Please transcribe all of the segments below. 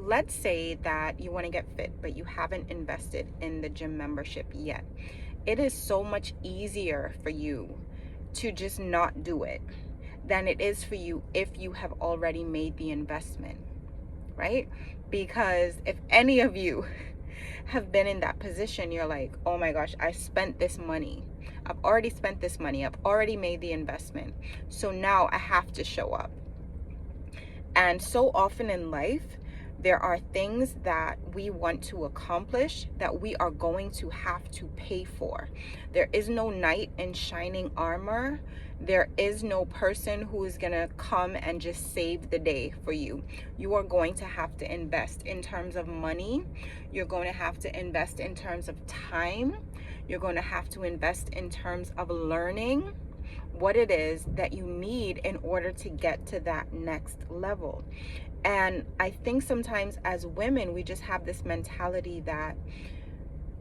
let's say that you want to get fit, but you haven't invested in the gym membership yet. It is so much easier for you to just not do it than it is for you if you have already made the investment, right? Because if any of you have been in that position, you're like, oh my gosh, I spent this money. I've already spent this money. I've already made the investment. So now I have to show up. And so often in life, there are things that we want to accomplish that we are going to have to pay for. There is no knight in shining armor. There is no person who is going to come and just save the day for you. You are going to have to invest in terms of money. You're going to have to invest in terms of time. You're going to have to invest in terms of learning what it is that you need in order to get to that next level. And I think sometimes as women, we just have this mentality that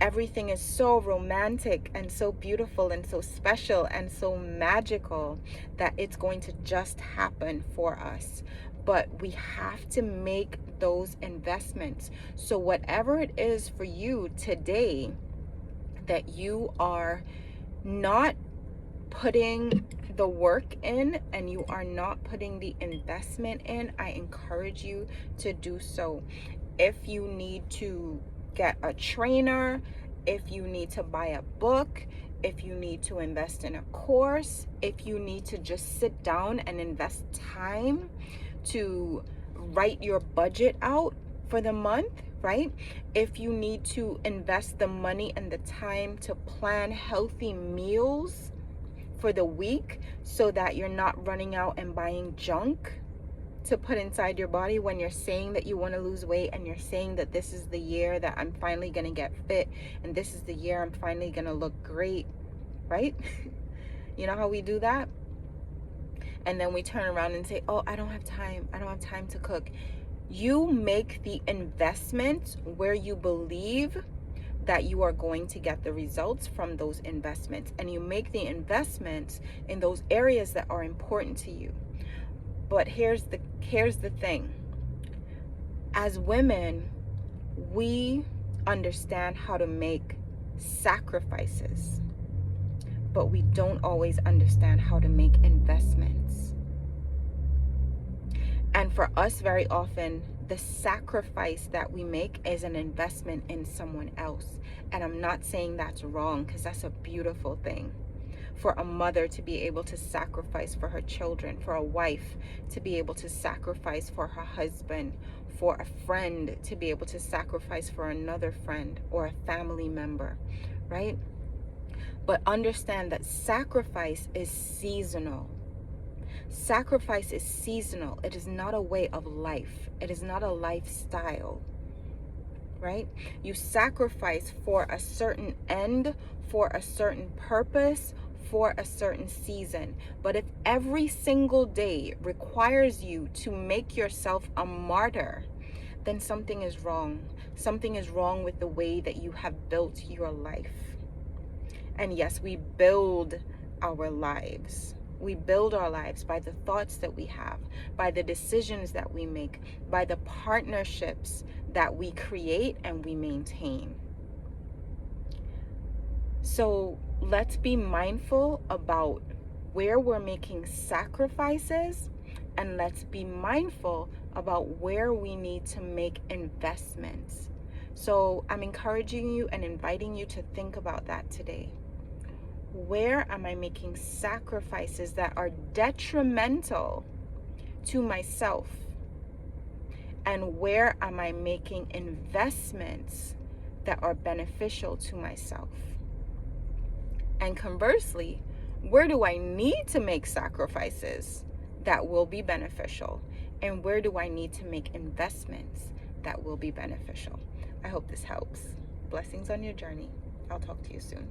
everything is so romantic and so beautiful and so special and so magical that it's going to just happen for us. But we have to make those investments. So whatever it is for you today that you are not putting the work in and you are not putting the investment in, I encourage you to do so. If you need to get a trainer, if you need to buy a book, if you need to invest in a course, if you need to just sit down and invest time to write your budget out for the month, right? If you need to invest the money and the time to plan healthy meals for the week so that you're not running out and buying junk to put inside your body when you're saying that you want to lose weight and you're saying that this is the year that I'm finally going to get fit and this is the year I'm finally going to look great, right? You know how we do that? And then we turn around and say, oh, I don't have time to cook. You make the investment where you believe that you are going to get the results from those investments, and you make the investments in those areas that are important to you. But here's the thing. As women, we understand how to make sacrifices, but we don't always understand how to make investments. And for us, very often, the sacrifice that we make is an investment in someone else. And I'm not saying that's wrong, because that's a beautiful thing. For a mother to be able to sacrifice for her children, for a wife to be able to sacrifice for her husband, for a friend to be able to sacrifice for another friend or a family member, right? But understand that sacrifice is seasonal. Sacrifice is seasonal. It is not a way of life. It is not a lifestyle, right? You sacrifice for a certain end, for a certain purpose, for a certain season. But if every single day requires you to make yourself a martyr, then something is wrong. Something is wrong with the way that you have built your life. And yes, we build our lives. We build our lives by the thoughts that we have, by the decisions that we make, by the partnerships that we create and we maintain. So let's be mindful about where we're making sacrifices, and let's be mindful about where we need to make investments. So I'm encouraging you and inviting you to think about that today. Where am I making sacrifices that are detrimental to myself? And where am I making investments that are beneficial to myself? And conversely, where do I need to make sacrifices that will be beneficial? And where do I need to make investments that will be beneficial? I hope this helps. Blessings on your journey. I'll talk to you soon.